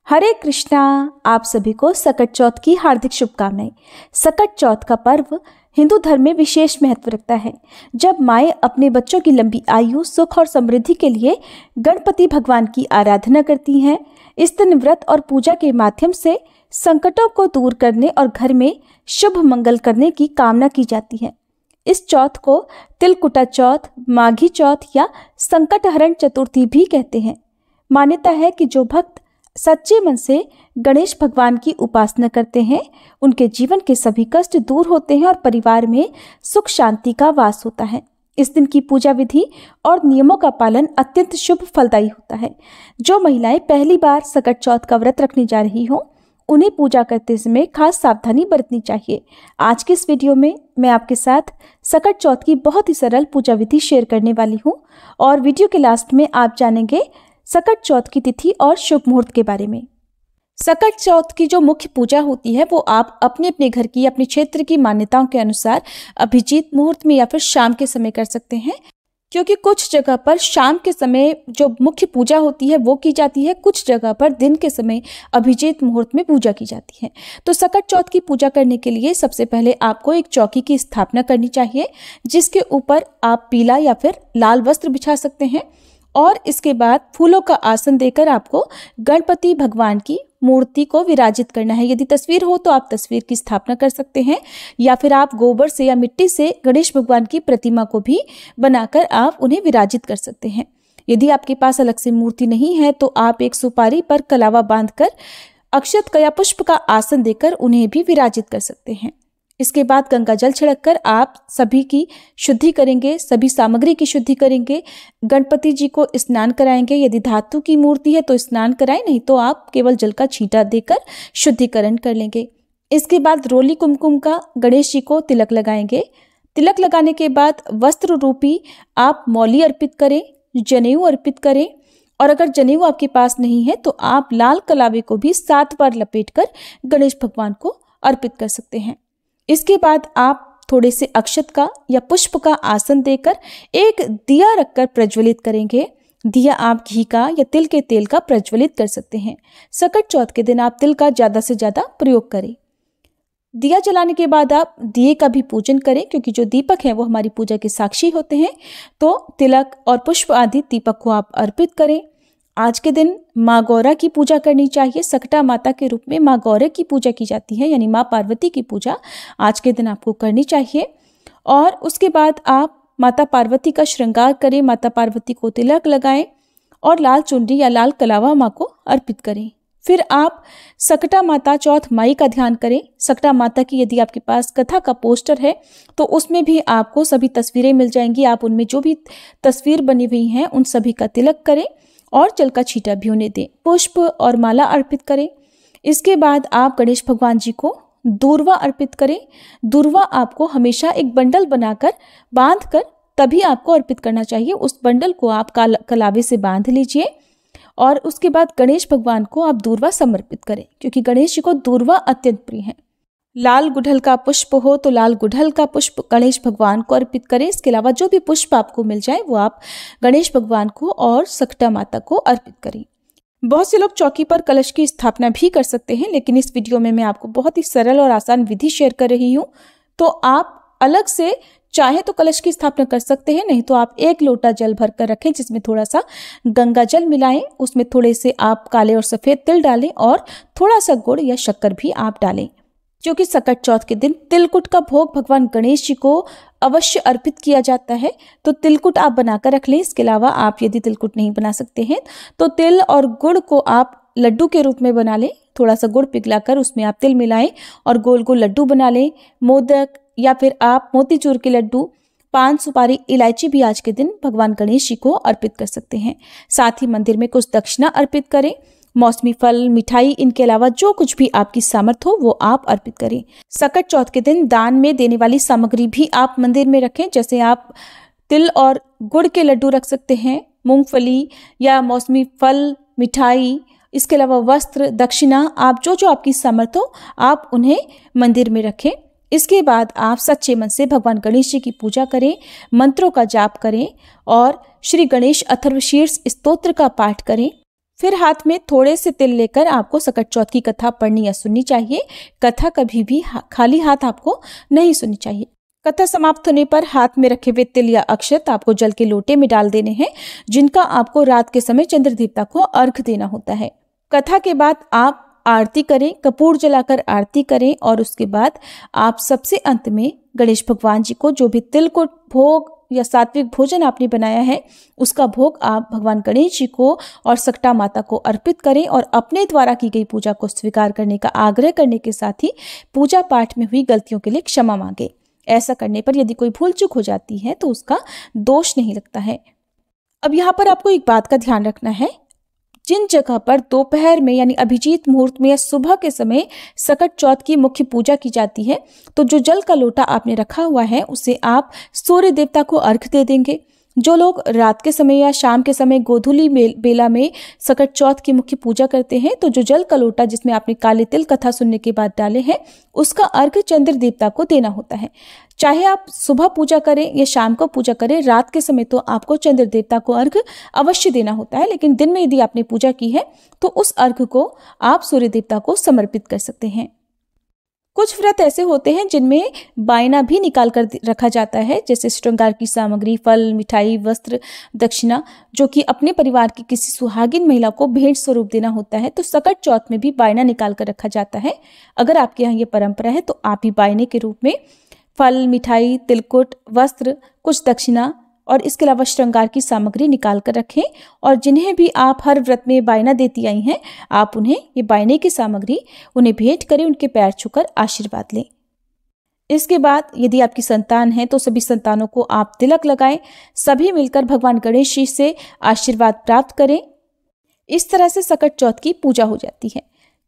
हरे कृष्णा। आप सभी को सकट चौथ की हार्दिक शुभकामनाएं। सकट चौथ का पर्व हिंदू धर्म में विशेष महत्व रखता है। जब माएँ अपने बच्चों की लंबी आयु, सुख और समृद्धि के लिए गणपति भगवान की आराधना करती हैं। इस दिन व्रत और पूजा के माध्यम से संकटों को दूर करने और घर में शुभ मंगल करने की कामना की जाती है। इस चौथ को तिलकुटा चौथ, माघी चौथ या संकटहरण चतुर्थी भी कहते हैं। मान्यता है कि जो भक्त सच्चे मन से गणेश भगवान की उपासना करते हैं, उनके जीवन के सभी कष्ट दूर होते हैं और परिवार में सुख शांति का वास होता है। इस दिन की पूजा विधि और नियमों का पालन अत्यंत शुभ फलदायी होता है। जो महिलाएं पहली बार सकट चौथ का व्रत रखने जा रही हों, उन्हें पूजा करते समय खास सावधानी बरतनी चाहिए। आज की इस वीडियो में मैं आपके साथ सकट चौथ की बहुत ही सरल पूजा विधि शेयर करने वाली हूँ और वीडियो के लास्ट में आप जानेंगे सकट चौथ की तिथि और शुभ मुहूर्त के बारे में। सकट चौथ की जो मुख्य पूजा होती है वो आप अपने अपने घर की, अपने क्षेत्र की मान्यताओं के अनुसार अभिजीत मुहूर्त में या फिर शाम के समय कर सकते हैं, क्योंकि कुछ जगह पर शाम के समय जो मुख्य पूजा होती है वो की जाती है, कुछ जगह पर दिन के समय अभिजीत मुहूर्त में पूजा की जाती है। तो सकट चौथ की पूजा करने के लिए सबसे पहले आपको एक चौकी की स्थापना करनी चाहिए, जिसके ऊपर आप पीला या फिर लाल वस्त्र बिछा सकते हैं और इसके बाद फूलों का आसन देकर आपको गणपति भगवान की मूर्ति को विराजित करना है। यदि तस्वीर हो तो आप तस्वीर की स्थापना कर सकते हैं या फिर आप गोबर से या मिट्टी से गणेश भगवान की प्रतिमा को भी बनाकर आप उन्हें विराजित कर सकते हैं। यदि आपके पास अलग से मूर्ति नहीं है तो आप एक सुपारी पर कलावा बांधकर अक्षत या पुष्प का आसन देकर उन्हें भी विराजित कर सकते हैं। इसके बाद गंगा जल छिड़ककर आप सभी की शुद्धि करेंगे, सभी सामग्री की शुद्धि करेंगे। गणपति जी को स्नान कराएंगे। यदि धातु की मूर्ति है तो स्नान कराएं, नहीं तो आप केवल जल का छींटा देकर शुद्धिकरण कर लेंगे। इसके बाद रोली कुमकुम का गणेश जी को तिलक लगाएंगे। तिलक लगाने के बाद वस्त्र रूपी आप मौली अर्पित करें, जनेऊ अर्पित करें और अगर जनेऊ आपके पास नहीं है तो आप लाल कलावे को भी 7 बार लपेटकर गणेश भगवान को अर्पित कर सकते हैं। इसके बाद आप थोड़े से अक्षत का या पुष्प का आसन देकर एक दिया रखकर प्रज्वलित करेंगे। दिया आप घी का या तिल के तेल का प्रज्वलित कर सकते हैं। सकट चौथ के दिन आप तिल का ज़्यादा से ज़्यादा प्रयोग करें। दिया जलाने के बाद आप दिए का भी पूजन करें, क्योंकि जो दीपक है वो हमारी पूजा के साक्षी होते हैं। तो तिलक और पुष्प आदि दीपक को आप अर्पित करें। आज के दिन माँ गौरा की पूजा करनी चाहिए। सकटा माता के रूप में माँ गौरा की पूजा की जाती है, यानी माँ पार्वती की पूजा आज के दिन आपको करनी चाहिए। और उसके बाद आप माता पार्वती का श्रृंगार करें, माता पार्वती को तिलक लगाएं और लाल चुनरी या लाल कलावा माँ को अर्पित करें। फिर आप सकटा माता चौथ माई का ध्यान करें। सकटा माता की यदि आपके पास कथा का पोस्टर है तो उसमें भी आपको सभी तस्वीरें मिल जाएंगी। आप उनमें जो भी तस्वीर बनी हुई हैं उन सभी का तिलक करें और जल का छींटा भी उन्हें दें। पुष्प और माला अर्पित करें। इसके बाद आप गणेश भगवान जी को दूर्वा अर्पित करें। दूर्वा आपको हमेशा एक बंडल बनाकर बांधकर तभी आपको अर्पित करना चाहिए। उस बंडल को आप कलावे से बांध लीजिए और उसके बाद गणेश भगवान को आप दूर्वा समर्पित करें, क्योंकि गणेश जी को दूर्वा अत्यंत प्रिय है। लाल गुड़हल का पुष्प हो तो लाल गुड़हल का पुष्प गणेश भगवान को अर्पित करें। इसके अलावा जो भी पुष्प आपको मिल जाए वो आप गणेश भगवान को और सकटा माता को अर्पित करें। बहुत से लोग चौकी पर कलश की स्थापना भी कर सकते हैं, लेकिन इस वीडियो में मैं आपको बहुत ही सरल और आसान विधि शेयर कर रही हूँ। तो आप अलग से चाहे तो कलश की स्थापना कर सकते हैं, नहीं तो आप 1 लोटा जल भर कर रखें, जिसमें थोड़ा सा गंगा जल मिलाएं, उसमें थोड़े से आप काले और सफ़ेद तिल डालें और थोड़ा सा गुड़ या शक्कर भी आप डालें, क्योंकि सकट चौथ के दिन तिलकुट का भोग भगवान गणेश जी को अवश्य अर्पित किया जाता है। तो तिलकुट आप बनाकर रख लें। इसके अलावा आप यदि तिलकुट नहीं बना सकते हैं तो तिल और गुड़ को आप लड्डू के रूप में बना लें। थोड़ा सा गुड़ पिघलाकर उसमें आप तिल मिलाएं और गोल गोल लड्डू बना लें। मोदक या फिर आप मोतीचूर के लड्डू, पान, सुपारी, इलायची भी आज के दिन भगवान गणेश जी को अर्पित कर सकते हैं। साथ ही मंदिर में कुछ दक्षिणा अर्पित करें। मौसमी फल, मिठाई, इनके अलावा जो कुछ भी आपकी सामर्थ हो वो आप अर्पित करें। सकट चौथ के दिन दान में देने वाली सामग्री भी आप मंदिर में रखें। जैसे आप तिल और गुड़ के लड्डू रख सकते हैं, मूंगफली या मौसमी फल, मिठाई, इसके अलावा वस्त्र, दक्षिणा, आप जो आपकी सामर्थ हो आप उन्हें मंदिर में रखें। इसके बाद आप सच्चे मन से भगवान गणेश जी की पूजा करें, मंत्रों का जाप करें और श्री गणेश अथर्वशीर्ष स्तोत्र का पाठ करें। फिर हाथ में थोड़े से तिल लेकर आपको सकट चौथ की कथा पढ़नी या सुननी चाहिए। कथा कभी भी खाली हाथ आपको नहीं सुननी चाहिए। कथा समाप्त होने पर हाथ में रखे हुए तिल या अक्षत आपको जल के लोटे में डाल देने हैं, जिनका आपको रात के समय चंद्र देवता को अर्घ देना होता है। कथा के बाद आप आरती करें, कपूर जलाकर आरती करें और उसके बाद आप सबसे अंत में गणेश भगवान जी को जो भी तिल को भोग या सात्विक भोजन आपने बनाया है उसका भोग आप भगवान गणेश जी को और सकटा माता को अर्पित करें और अपने द्वारा की गई पूजा को स्वीकार करने का आग्रह करने के साथ ही पूजा पाठ में हुई गलतियों के लिए क्षमा मांगे। ऐसा करने पर यदि कोई भूल चूक हो जाती है तो उसका दोष नहीं लगता है। अब यहाँ पर आपको एक बात का ध्यान रखना है, जिन जगह पर दोपहर में यानी अभिजीत मुहूर्त में या सुबह के समय सकट चौथ की मुख्य पूजा की जाती है, तो जो जल का लोटा आपने रखा हुआ है उसे आप सूर्य देवता को अर्घ दे देंगे। जो लोग रात के समय या शाम के समय गोधूली बेला में सकट चौथ की मुख्य पूजा करते हैं, तो जो जल का लोटा जिसमें आपने काले तिल कथा सुनने के बाद डाले हैं उसका अर्घ चंद्र देवता को देना होता है। चाहे आप सुबह पूजा करें या शाम को पूजा करें, रात के समय तो आपको चंद्र देवता को अर्घ अवश्य देना होता है, लेकिन दिन में यदि आपने पूजा की है तो उस अर्घ को आप सूर्य देवता को समर्पित कर सकते हैं। कुछ व्रत ऐसे होते हैं जिनमें बायना भी निकाल कर रखा जाता है, जैसे श्रृंगार की सामग्री, फल, मिठाई, वस्त्र, दक्षिणा, जो कि अपने परिवार की किसी सुहागिन महिला को भेंट स्वरूप देना होता है। तो सकट चौथ में भी बायना निकाल कर रखा जाता है। अगर आपके यहाँ ये परंपरा है तो आप भी बायने के रूप में फल, मिठाई, तिलकुट, वस्त्र, कुछ दक्षिणा और इसके अलावा श्रृंगार की सामग्री निकाल कर रखें। और जिन्हें भी आप हर व्रत में बायना देती आई हैं, आप उन्हें ये बायने की सामग्री उन्हें भेंट करें, उनके पैर छूकर आशीर्वाद लें। इसके बाद यदि आपकी संतान है तो सभी संतानों को आप तिलक लगाएं, सभी मिलकर भगवान गणेश जी से आशीर्वाद प्राप्त करें। इस तरह से सकट चौथ की पूजा हो जाती है।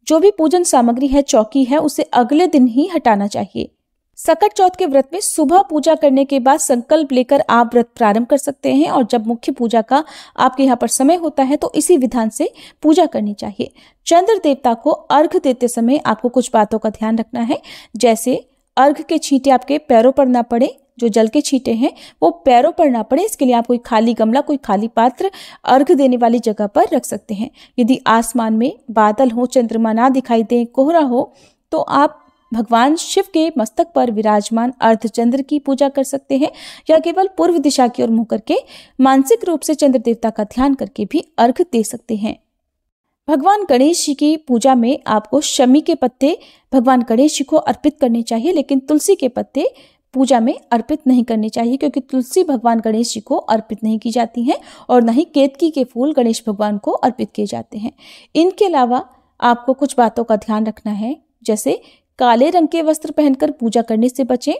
जो भी पूजन सामग्री है, चौकी है, उसे अगले दिन ही हटाना चाहिए। सकट चौथ के व्रत में सुबह पूजा करने के बाद संकल्प लेकर आप व्रत प्रारंभ कर सकते हैं और जब मुख्य पूजा का आपके यहाँ पर समय होता है तो इसी विधान से पूजा करनी चाहिए। चंद्र देवता को अर्घ देते समय आपको कुछ बातों का ध्यान रखना है, जैसे अर्घ के छींटे आपके पैरों पर ना पड़े, जो जल के छींटे हैं वो पैरों पर ना पड़े। इसके लिए आप कोई खाली गमला, कोई खाली पात्र अर्घ देने वाली जगह पर रख सकते हैं। यदि आसमान में बादल हो, चंद्रमा ना दिखाई दे, कोहरा हो, तो आप भगवान शिव के मस्तक पर विराजमान अर्धचंद्र की पूजा कर सकते हैं या केवल पूर्व दिशा की ओर मुंह करके मानसिक रूप से चंद्र देवता का ध्यान करके भी अर्घ दे सकते हैं। भगवान गणेश जी की पूजा में आपको शमी के पत्ते भगवान गणेश जी को अर्पित करने चाहिए, लेकिन तुलसी के पत्ते पूजा में अर्पित नहीं करने चाहिए, क्योंकि तुलसी भगवान गणेश जी को अर्पित नहीं की जाती है और न ही केतकी के फूल गणेश भगवान को अर्पित किए जाते हैं। इनके अलावा आपको कुछ बातों का ध्यान रखना है, जैसे काले रंग के वस्त्र पहनकर पूजा करने से बचें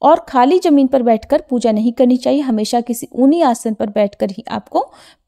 और खाली जमीन पर बैठकर पूजा नहीं करनी चाहिए। हमेशा किसी ऊनी आसन पर बैठकर ही आपको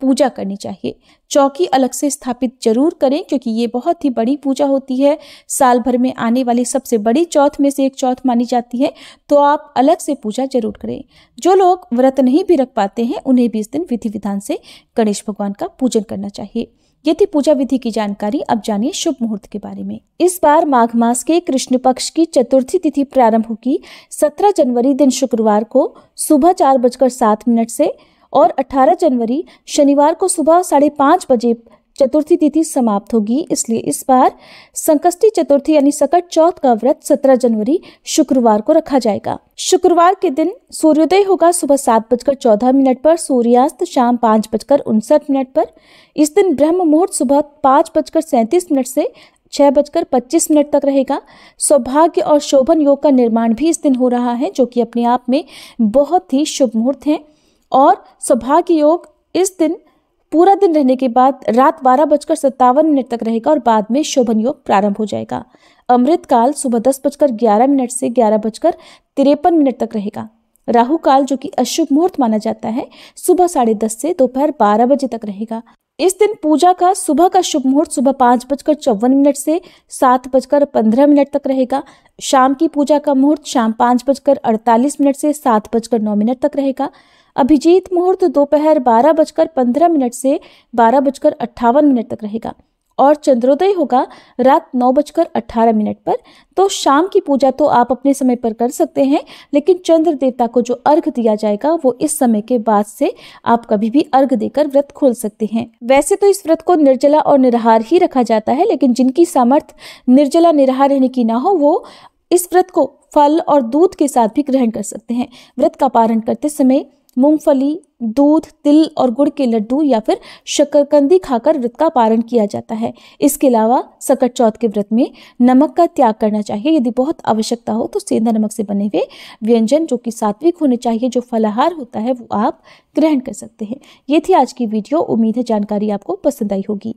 पूजा करनी चाहिए। चौकी अलग से स्थापित जरूर करें, क्योंकि ये बहुत ही बड़ी पूजा होती है, साल भर में आने वाली सबसे बड़ी चौथ में से एक चौथ मानी जाती है, तो आप अलग से पूजा जरूर करें। जो लोग व्रत नहीं भी रख पाते हैं उन्हें भी इस दिन विधि विधान से गणेश भगवान का पूजन करना चाहिए। ये थी पूजा विधि की जानकारी। अब जानिए शुभ मुहूर्त के बारे में। इस बार माघ मास के कृष्ण पक्ष की चतुर्थी तिथि प्रारंभ होगी 17 जनवरी दिन शुक्रवार को सुबह 4:07 से और 18 जनवरी शनिवार को सुबह 5:30 बजे चतुर्थी तिथि समाप्त होगी। इसलिए इस बार संकष्टी चतुर्थी यानी सकट चौथ का व्रत 17 जनवरी शुक्रवार को रखा जाएगा। शुक्रवार के दिन सूर्योदय होगा सुबह 7:14 पर, सूर्यास्त शाम 5:59 पर। इस दिन ब्रह्म मुहूर्त सुबह 5:37 से 6:25 तक रहेगा। सौभाग्य और शोभन योग का निर्माण भी इस दिन हो रहा है, जो कि अपने आप में बहुत ही शुभ मुहूर्त है। और सौभाग्य योग इस दिन पूरा दिन रहने के बाद रात 12:57 तक रहेगा और बाद में शोभन योग प्रारंभ हो जाएगा। अमृत काल सुबह 10:11 से 11:53 तक रहेगा। राहु काल, जो कि अशुभ मुहूर्त माना जाता है, सुबह 10:30 से दोपहर 12 बजे तक रहेगा। इस दिन पूजा का सुबह का शुभ मुहूर्त सुबह 5:54 से 7:15 तक रहेगा। शाम की पूजा का मुहूर्त शाम 5:48 से 7:09 तक रहेगा। अभिजीत मुहूर्त दोपहर 12:15 से 12:58 तक रहेगा और चंद्रोदय होगा रात 9:18 पर। तो शाम की पूजा तो आप अपने समय पर कर सकते हैं, लेकिन चंद्र देवता को जो अर्घ दिया जाएगा वो इस समय के बाद से आप कभी भी अर्घ देकर व्रत खोल सकते हैं। वैसे तो इस व्रत को निर्जला और निराहार ही रखा जाता है, लेकिन जिनकी सामर्थ्य निर्जला निराहार रहने की ना हो वो इस व्रत को फल और दूध के साथ भी ग्रहण कर सकते हैं। व्रत का पारण करते समय मूंगफली, दूध, तिल और गुड़ के लड्डू या फिर शकरकंदी खाकर व्रत का पारण किया जाता है। इसके अलावा सकट चौथ के व्रत में नमक का त्याग करना चाहिए। यदि बहुत आवश्यकता हो तो सेंधा नमक से बने हुए व्यंजन जो कि सात्विक होने चाहिए, जो फलाहार होता है, वो आप ग्रहण कर सकते हैं। ये थी आज की वीडियो। उम्मीद है जानकारी आपको पसंद आई होगी।